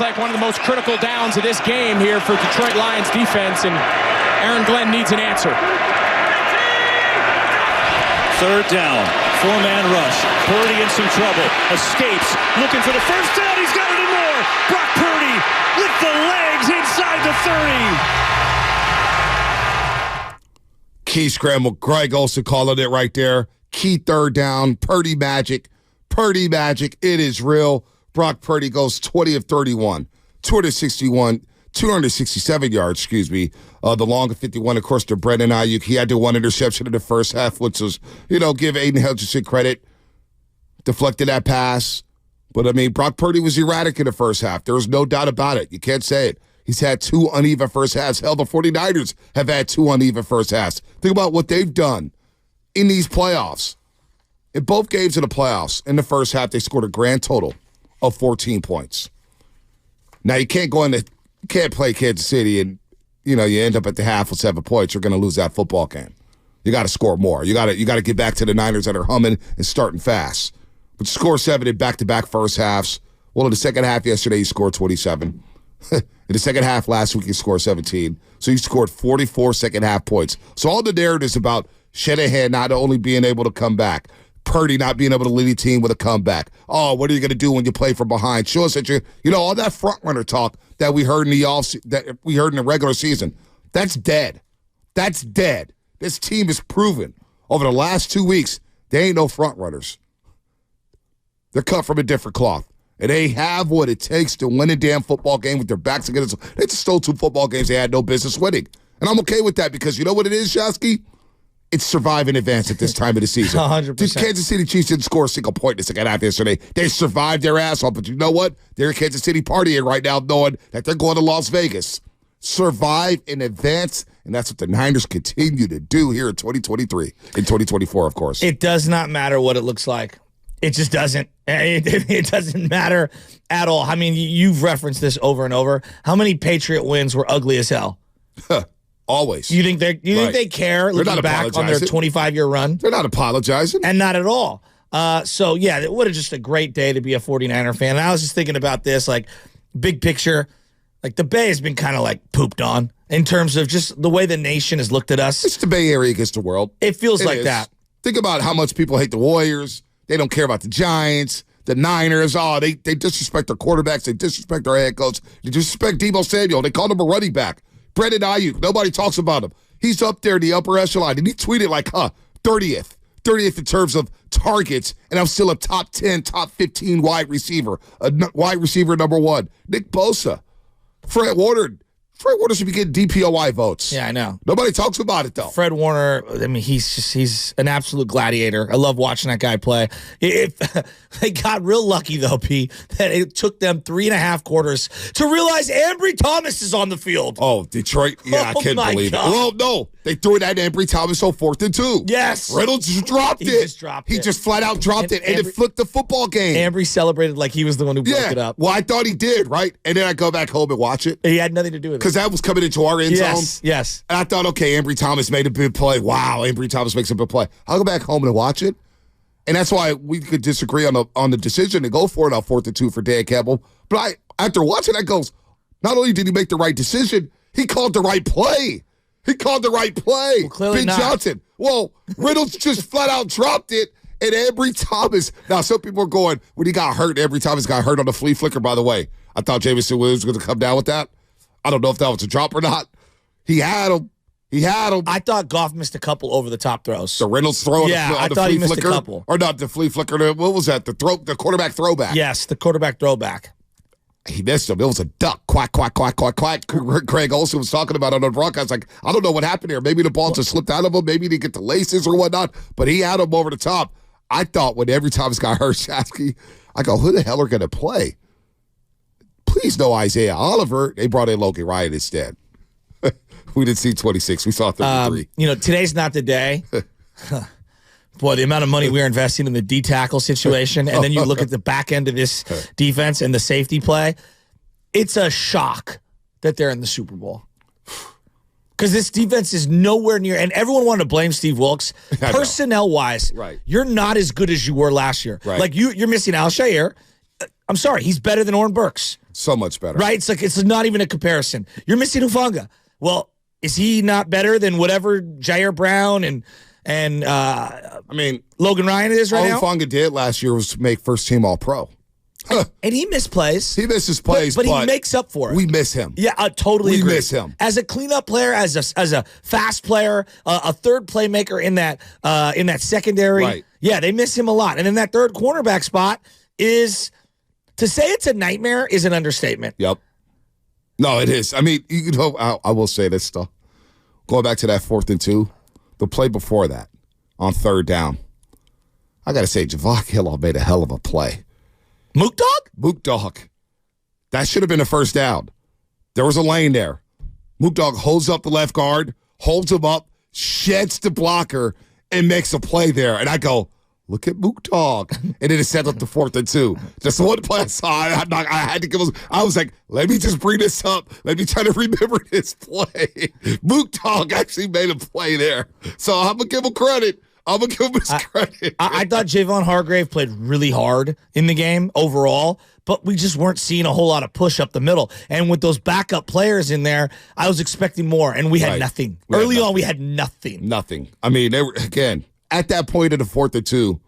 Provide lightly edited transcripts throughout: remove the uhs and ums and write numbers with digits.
Like one of the most critical downs of this game here for Detroit Lions defense, and Aaron Glenn needs an answer. Third down, four-man rush. Purdy in some trouble. Escapes, looking for the first down. He's got it and more. Brock Purdy with the legs inside the 30. Key scramble. Greg Olsen calling it right there. Key third down. Purdy magic. Purdy magic. It is real. Brock Purdy goes 20 of 31, 267 yards, the long of 51, of course, to Brandon Ayuk. He had the one interception in the first half, which was, give Aiden Hutchinson credit. Deflected that pass. But, Brock Purdy was erratic in the first half. There was no doubt about it. You can't say it. He's had two uneven first halves. Hell, the 49ers have had two uneven first halves. Think about what they've done in these playoffs. In both games in the playoffs, in the first half, they scored a grand total of 14 points. Now, you can't play Kansas City and, you end up at the half with 7 points. You're going to lose that football game. You got to score more. You got to get back to the Niners that are humming and starting fast. But score 7 in back-to-back first halves. Well, in the second half yesterday, you scored 27. In the second half last week, you scored 17. So you scored 44 second-half points. So all the narratives about Shanahan not only being able to come back, Purdy not being able to lead a team with a comeback. Oh, what are you going to do when you play from behind? Show us that all that front runner talk that we heard in the regular season. That's dead. That's dead. This team has proven over the last 2 weeks they ain't no front runners. They're cut from a different cloth. And they have what it takes to win a damn football game with their backs against. They just stole 2 football games they had no business winning. And I'm okay with that because you know what it is, Shasky? It's survive in advance at this time of the season. 100%. The Kansas City Chiefs didn't score a single point in the second half yesterday. They survived their ass off, but you know what? They're in Kansas City partying right now knowing that they're going to Las Vegas. Survive in advance, and that's what the Niners continue to do here in 2023. In 2024, of course. It does not matter what it looks like. It just doesn't. It doesn't matter at all. You've referenced this over and over. How many Patriot wins were ugly as hell? Always. You think they care looking back on their 25-year run? They're not apologizing. And not at all. So, yeah, what a just a great day to be a 49er fan. And I was just thinking about this, like, big picture. Like, the Bay has been kind of, like, pooped on in terms of just the way the nation has looked at us. It's the Bay Area against the world. It feels like that. Think about how much people hate the Warriors. They don't care about the Giants, the Niners. Oh, they disrespect their quarterbacks. They disrespect their head coach. They disrespect Deebo Samuel. They called him a running back. Brandon Ayuk, nobody talks about him. He's up there in the upper echelon, and he tweeted like, 30th in terms of targets, and I'm still a top 10, top 15 wide receiver, wide receiver number 1. Nick Bosa, Fred Warner should be getting DPOI votes. Yeah, I know. Nobody talks about it, though. Fred Warner, he's an absolute gladiator. I love watching that guy play. They got real lucky, though, P, that it took them 3.5 quarters to realize Ambry Thomas is on the field. Oh, Detroit? Yeah, I can't believe it. Well, no. They threw it at Ambry Thomas on 4th and 2. Yes. Reynolds just dropped it. He just flat out dropped it, and it flipped the football game. Ambry celebrated like he was the one who broke it up. Well, I thought he did, right? And then I go back home and watch it. He had nothing to do with it. Because that was coming into our end zone. Yes. And I thought, okay, Ambry Thomas made a big play. Wow, Ambry Thomas makes a big play. I'll go back home and watch it. And that's why we could disagree on the decision to go for it on 4th and 2 for Dan Campbell. But after watching that goes, not only did he make the right decision, he called the right play. Well, clearly Big not. Johnson. Well, Reynolds just flat out dropped it. And Ambry Thomas. Now, some people are going, when he got hurt, Ambry Thomas got hurt on the flea flicker, by the way. I thought Jameson Williams was going to come down with that. I don't know if that was a drop or not. He had him. I thought Goff missed a couple over the top throws. The Reynolds throw on the I flea thought he missed flicker? a couple. Or not the flea flicker. What was that? The quarterback throwback. Yes, the quarterback throwback. He missed him. It was a duck. Quack, quack, quack, quack, quack. Craig Olsen was talking about it on broadcast. Like, I don't know what happened here. Maybe the ball just slipped out of him. Maybe he didn't get the laces or whatnot. But he had him over the top. I thought when every time this guy hurt Shasky, I go, who the hell are going to play? Please no Isaiah Oliver. They brought in Logan Ryan instead. We didn't see 26. We saw 33. Today's not the day. Boy, the amount of money we're investing in the D-tackle situation, and then you look at the back end of this defense and the safety play, it's a shock that they're in the Super Bowl. Because this defense is nowhere near, and everyone wanted to blame Steve Wilkes. Personnel-wise, right. You're not as good as you were last year. Right. Like, you're missing Al Shair. I'm sorry, he's better than Oren Burks. So much better. Right? It's not even a comparison. You're missing Hufanga. Well, is he not better than whatever Jair Brown and Logan Ryan is right now? All Hufanga did last year was make first team All-Pro. And he missed plays. He misses plays, but he makes up for it. We miss him. Yeah, I totally agree. We miss him. As a cleanup player, as a fast player, a third playmaker in that secondary. Right. Yeah, they miss him a lot. And then that third cornerback spot is, to say it's a nightmare is an understatement. Yep. No, it is. I mean, I will say this stuff. Going back to that 4th and 2, the play before that on 3rd down, I got to say, Javon Hill made a hell of a play. Mook Dog? Mook Dog. That should have been a first down. There was a lane there. Mook Dog holds up the left guard, holds him up, sheds the blocker, and makes a play there. And I go, look at Mook Dog. And then it set up the 4th and 2. Just one play I saw. I had to give us. I was like, let me just bring this up. Let me try to remember this play. Mook Dog actually made a play there. So I'm going to give him credit. I'm going to give him his credit. I thought Javon Hargrave played really hard in the game overall, but we just weren't seeing a whole lot of push up the middle. And with those backup players in there, I was expecting more, and we had nothing. Early on, we had nothing. Nothing. I mean, they were, again, at that point of the 4th and 2,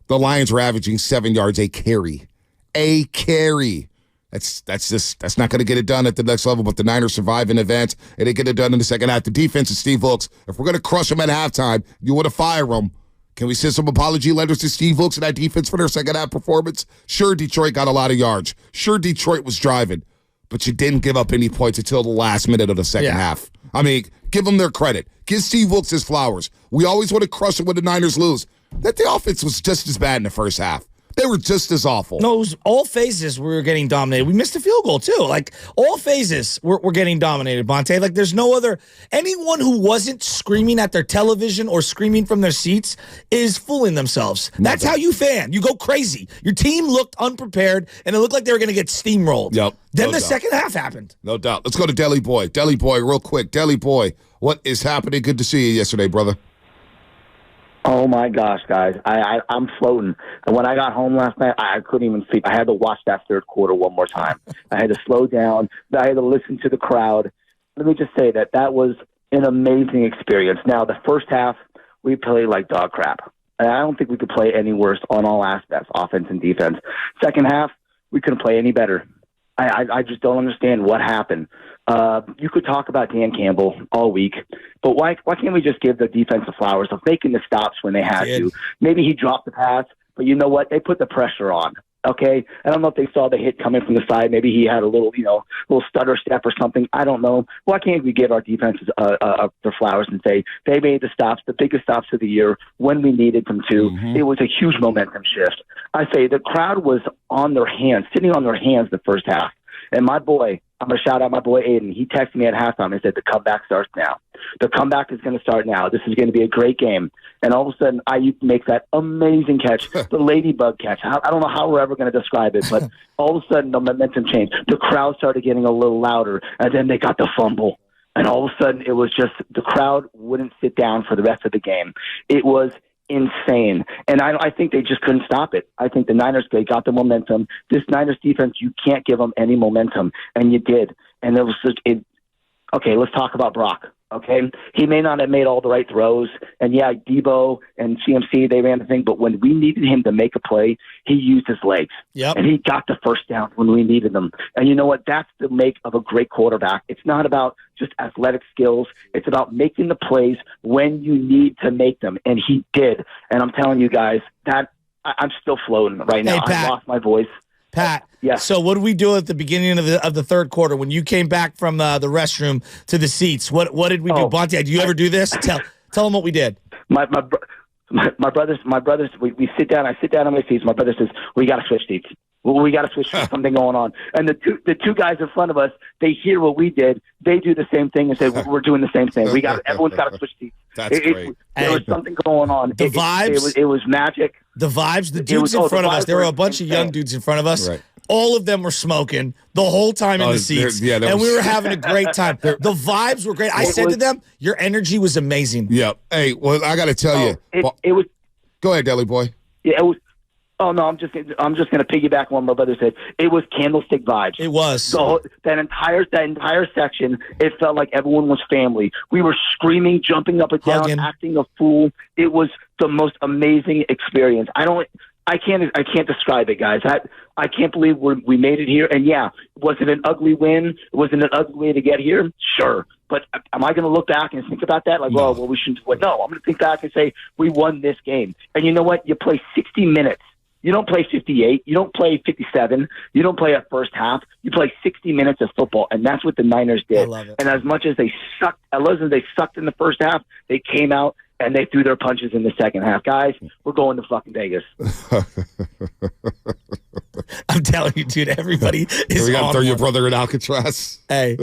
the Lions were averaging 7 yards a carry. A carry. That's not going to get it done at the next level, but the Niners survive in advance, and they get it done in the second half. The defense is Steve Wilks. If we're going to crush them at halftime, you want to fire them. Can we send some apology letters to Steve Wilks and that defense for their second half performance? Sure, Detroit got a lot of yards. Sure, Detroit was driving, but you didn't give up any points until the last minute of the second half. I mean, give them their credit. Give Steve Wilks his flowers. We always want to crush it when the Niners lose. That the offense was just as bad in the first half. They were just as awful. No, it was all phases we were getting dominated. We missed a field goal, too. Like, all phases we're getting dominated, Bonte. Like, there's no other... Anyone who wasn't screaming at their television or screaming from their seats is fooling themselves. That's how you fan. You go crazy. Your team looked unprepared, and it looked like they were going to get steamrolled. Yep. Then the second half happened. No doubt. Let's go to Deli Boy. Deli Boy, real quick. Deli Boy, what is happening? Good to see you yesterday, brother. Oh, my gosh, guys. I'm floating. And when I got home last night, I couldn't even sleep. I had to watch that third quarter one more time. I had to slow down. I had to listen to the crowd. Let me just say that was an amazing experience. Now, the first half, we played like dog crap. And I don't think we could play any worse on all aspects, offense and defense. Second half, we couldn't play any better. I just don't understand what happened. You could talk about Dan Campbell all week, but why can't we just give the defense the flowers of making the stops when they had to? Maybe he dropped the pass, but you know what? They put the pressure on. Okay, I don't know if they saw the hit coming from the side. Maybe he had a little stutter step or something. I don't know. Why can't we give our defenses their flowers and say they made the stops, the biggest stops of the year when we needed them to? Mm-hmm. It was a huge momentum shift. I say the crowd was on their hands, sitting on their hands the first half. And my boy, I'm going to shout out my boy Aiden. He texted me at halftime and said the comeback starts now. The comeback is going to start now. This is going to be a great game. And all of a sudden, Ayuk makes that amazing catch, the ladybug catch. I don't know how we're ever going to describe it, but all of a sudden, the momentum changed. The crowd started getting a little louder, and then they got the fumble. And all of a sudden, it was just the crowd wouldn't sit down for the rest of the game. It was insane. And I think they just couldn't stop it. I think the Niners, they got the momentum. This Niners defense, you can't give them any momentum, and you did. And it was just, okay, let's talk about Brock. Okay, he may not have made all the right throws, and yeah, Debo and CMC, they ran the thing, but when we needed him to make a play, he used his legs, and he got the first down when we needed them. And you know what? That's the make of a great quarterback. It's not about just athletic skills. It's about making the plays when you need to make them, and he did. And I'm telling you guys, that I'm still floating right now. Pat, I lost my voice. Pat, yeah. So what did we do at the beginning of the third quarter when you came back from the restroom to the seats? What did we do, Bonte? Do you ever do this? Tell them what we did. My brothers. We sit down. I sit down on my seats. My brother says, "We got to switch seats. We got to switch. Something going on." And the two guys in front of us, they hear what we did. They do the same thing and say, "We're doing the same thing. Everyone's got to switch seats." That's great. There was something going on. The vibes. It was magic. The vibes. The dudes in front of us. There were a bunch of young dudes in front of us. Right. All of them were smoking the whole time in the seats, and we were having a great time. The vibes were great. I said to them, "Your energy was amazing." Yeah. Hey, well, I got to tell you, it was. Go ahead, Deli Boy. Yeah, Oh no, I'm just going to piggyback on what my brother said. It was candlestick vibes. It was. That entire section. It felt like everyone was family. We were screaming, jumping up and down, Hugging. acting a fool. It was the most amazing experience. I can't describe it, guys. I can't believe we made it here. And yeah, was it an ugly win? Was it an ugly way to get here? Sure. But am I going to look back and think about that? Like, No. well, we shouldn't. No, I'm going to think back and say we won this game. And you know what? You play 60 minutes. You don't play 58. You don't play 57. You don't play a first half. You play 60 minutes of football, and that's what the Niners did. I love it. And as much as they sucked in the first half, they came out and they threw their punches in the second half. Guys, we're going to fucking Vegas. I'm telling you, dude, everybody is We got to on throw your one. brother in Alcatraz. Hey,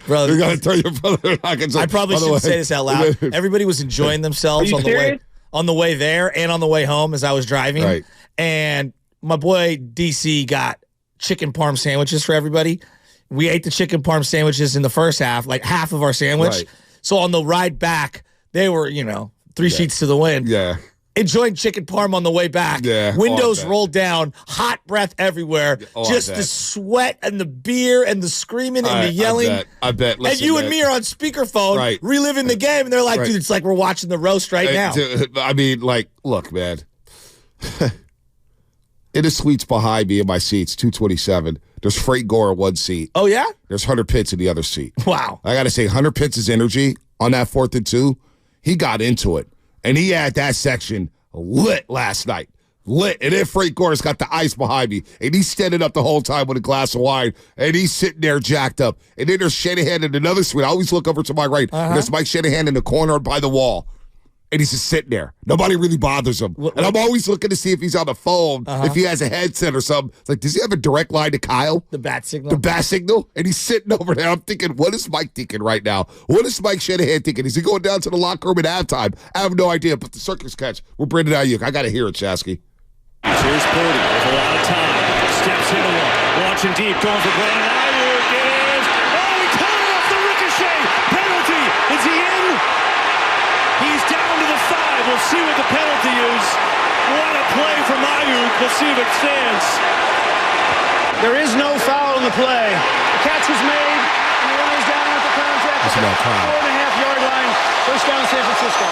brother. We got to throw your brother in Alcatraz. I probably By the shouldn't way- say this out loud. Everybody was enjoying themselves Are you serious? on the way there and on the way home as I was driving. Right. And my boy DC got chicken parm sandwiches for everybody. We ate the chicken parm sandwiches in the first half, like half of our sandwich. Right. So on the ride back, they were, three sheets to the wind. Yeah. Enjoying chicken parm on the way back. Yeah. Windows Oh, I bet. rolled down, hot breath everywhere. Oh, I just bet. the sweat and the beer and the screaming and the yelling. I bet. And Listen, you and man. me are on speakerphone Right. reliving the game, and they're like, Right. dude, it's like we're watching the roast right now. I mean, like, look, man. In the suites behind me in my seats, 227, there's Frank Gore in one seat. Oh, yeah? There's Hunter Pitts in the other seat. Wow. I got to say, Hunter Pitts' energy on that 4th and 2, he got into it. And he had that section lit last night. Lit. And then Frank Gore's got the ice behind me. And he's standing up the whole time with a glass of wine. And he's sitting there jacked up. And then there's Shanahan in another suite. I always look over to my right. And there's Mike Shanahan in the corner by the wall. And he's just sitting there. Nobody really bothers him. And I'm always looking to see if he's on the phone, if he has a headset or something. It's like, does he have a direct line to Kyle? The bat signal. The bat signal? And he's sitting over there. I'm thinking, what is Mike thinking right now? What is Mike Shanahan thinking? Is he going down to the locker room at halftime? I have no idea. But the circus catch with Brandon Ayuk. I got to hear it, Shasky. Here's Purdy with a lot of time. Steps into one. Launching deep. Going for Brandon Ayuk. It is. Oh, he caught it off the ricochet. Penalty. Is he in? He's down to the 5. We'll see what the penalty is. What a play from Ayuk. We'll see if it stands. There is no foul in the play. The catch was made, and the runner's down with the contact. That's about time. 4.5-yard line. First down, San Francisco.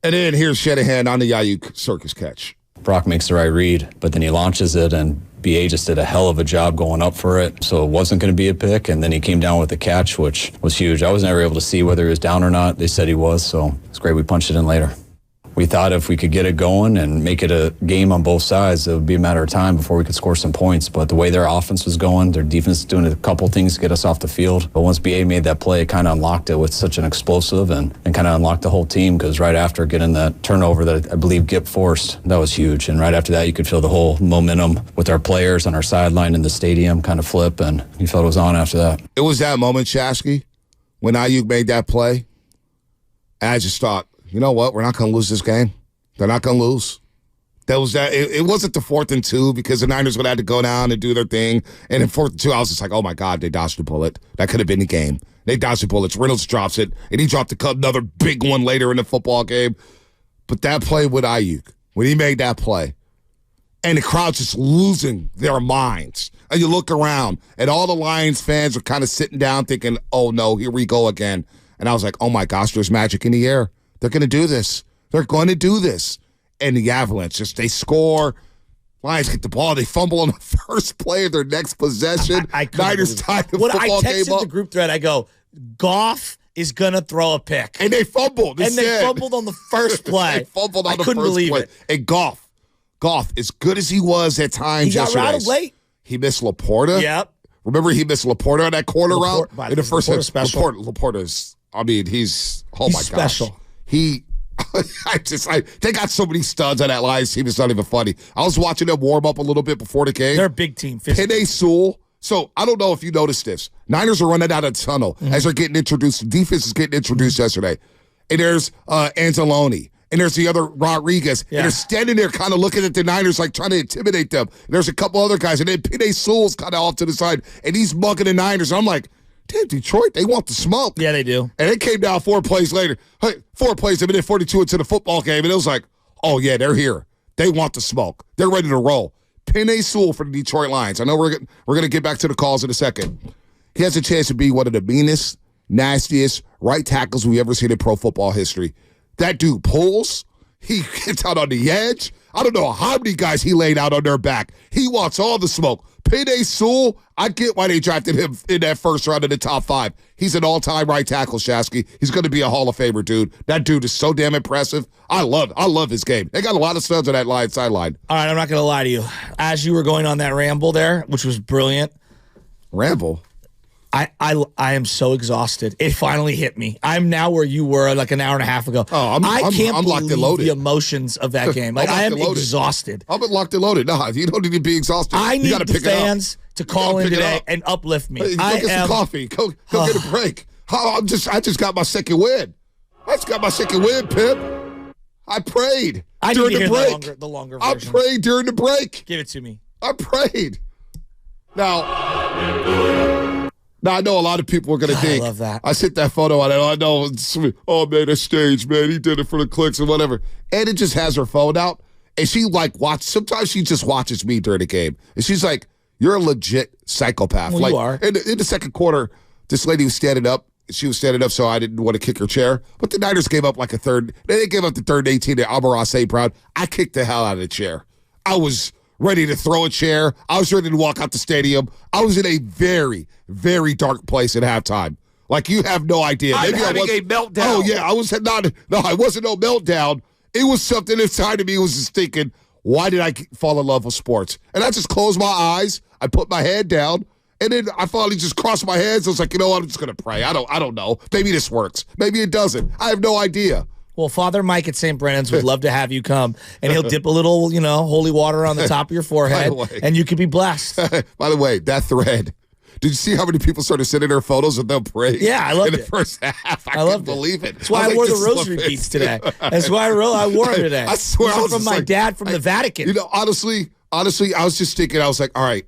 And then here's Shanahan on the Ayuk circus catch. Brock makes the right read, but then he launches it, and BA just did a hell of a job going up for it. So it wasn't going to be a pick, and then he came down with the catch, which was huge. I was never able to see whether he was down or not. They said he was, so it's great we punched it in later. We thought if we could get it going and make it a game on both sides, it would be a matter of time before we could score some points. But the way their offense was going, their defense was doing a couple things to get us off the field. But once BA made that play, it kind of unlocked it with such an explosive and kind of unlocked the whole team, because right after getting that turnover that I believe Gipp forced, that was huge. And right after that, you could feel the whole momentum with our players on our sideline in the stadium kind of flip, and you felt it was on after that. It was that moment, Shasky, when Ayuk made that play. And I just thought, you know what? We're not going to lose this game. They're not going to lose. That was that. It wasn't the 4th and 2 because the Niners would have to go down and do their thing. And in 4th and 2, I was just like, oh my God, they dodged a bullet. That could have been the game. They dodged the bullets. Reynolds drops it, and he dropped another big one later in the football game. But that play with Ayuk, when he made that play, and the crowd's just losing their minds. And you look around, and all the Lions fans are kind of sitting down thinking, oh no, here we go again. And I was like, oh my gosh, there's magic in the air. They're going to do this. They're going to do this. And the Avalanche, they score. Lions get the ball. They fumble on the first play of their next possession. I couldn't Niners believe tie it. the When I football game texted up. the group thread, I go, Goff is going to throw a pick. And they fumbled. And they fumbled on the first play. They fumbled on I the couldn't first believe play. it. And Goff, as good as he was at times He got yesterday. routed late. He missed Laporta. Yep. Remember he missed Laporta on that corner Laporte- route? In the first Laporta's special. Laporta's, I mean, he's, oh He's my special. gosh. They got so many studs on that Lions team, it's not even funny. I was watching them warm up a little bit before the game. They're a big team. Penei Sewell. So I don't know if you noticed this. Niners are running out of tunnel as they're getting introduced. Defense is getting introduced yesterday. And there's Anzalone. And there's the other Rodriguez. Yeah. And they're standing there kind of looking at the Niners like trying to intimidate them. And there's a couple other guys. And then Penei Sewell's kind of off to the side. And he's mugging the Niners. And I'm like, damn, Detroit, they want the smoke. Yeah, they do. And it came down 4 plays later. 4 plays, a minute 42 into the football game. And it was like, oh, yeah, they're here. They want the smoke. They're ready to roll. Penei Sewell for the Detroit Lions. I know we're going to get back to the calls in a second. He has a chance to be one of the meanest, nastiest right tackles we ever seen in pro football history. That dude pulls. He gets out on the edge. I don't know how many guys he laid out on their back. He wants all the smoke. Penei Sewell, I get why they drafted him in that first round in the top 5. He's an all-time right tackle, Shasky. He's going to be a Hall of Famer, dude. That dude is so damn impressive. I love his game. They got a lot of studs on that line sideline. All right, I'm not going to lie to you. As you were going on that ramble there, which was brilliant. Ramble? I am so exhausted. It finally hit me. I'm now where you were like an hour and a half ago. Oh, I can't I'm locked and believe loaded. the emotions of that game. Like, I am exhausted. I'm locked and loaded. No, you don't need to be exhausted. I you need gotta the pick fans to call in today and uplift me. Hey, go get some coffee. Go get a break. I just got my second win. I just got my second win, Pip. I prayed during the break. The longer I version. prayed during the break. Give it to me. I prayed. Now, I know a lot of people are going to think. I love that. I sent that photo out. I know. Oh, man, that's staged, man. He did it for the clicks and whatever. And it just has her phone out. And she, sometimes she just watches me during the game. And she's like, you're a legit psychopath. Well, you are. In the second quarter, this lady was standing up. She was standing up, so I didn't want to kick her chair. But the Niners gave up like a third. They gave up the third 18 to Amon-Ra St. Brown. I kicked the hell out of the chair. I was ready to throw a chair. I was ready to walk out the stadium. I was in a very, very dark place at halftime. Like, you have no idea. I'm having a meltdown. Oh, yeah. I wasn't no meltdown. It was something inside of me was just thinking, why did I fall in love with sports? And I just closed my eyes. I put my head down. And then I finally just crossed my hands. I was like, you know what? I'm just going to pray. I don't know. Maybe this works. Maybe it doesn't. I have no idea. Well, Father Mike at St. Brennan's would love to have you come, and he'll dip a little, holy water on the top of your forehead, and you can be blessed. By the way, that thread, did you see how many people started sending their photos of them praying? Yeah, I loved it. In the first half. I couldn't believe it. That's why I wore the rosary beads today. That's why I wore them today. I swear, These are from my dad from the Vatican. Honestly, I was just thinking, I was like, all right,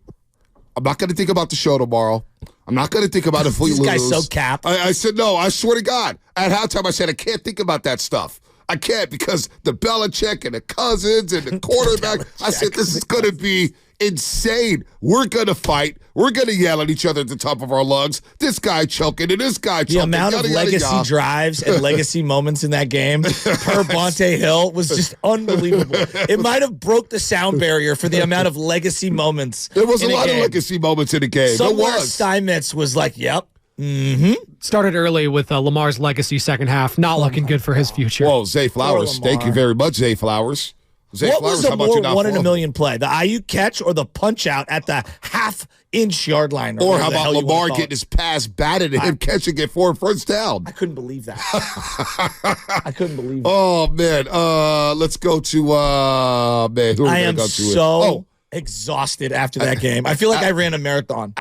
I'm not going to think about the show tomorrow. I'm not going to think about it if we lose. This guy's so capped. I said, no, I swear to God. At halftime, I said, I can't think about that stuff. I can't because the Belichick and the Cousins and the quarterback. I said, this is going to be insane. We're going to fight. We're going to yell at each other at the top of our lungs. This guy choking and this guy choking. The amount of legacy drives and legacy moments in that game per Bonte Hill was just unbelievable. It might have broke the sound barrier for the amount of legacy moments. There was a lot of legacy moments in the game. Somewhere Steinmetz was like, yep. Mm-hmm. Started early with Lamar's legacy second half. Not looking good for his future. Whoa, Zay Flowers. Thank you very much, Zay Flowers. What was the more 1 in a million play? The Ayuk catch or the punch out at the half-inch yard line? Or how about Lamar getting his pass batted and him catching it for a first down? I couldn't believe that. I couldn't believe that. Oh, man. Let's go to, man. Who are we going to go to? I am so exhausted after that game. I feel like I ran a marathon.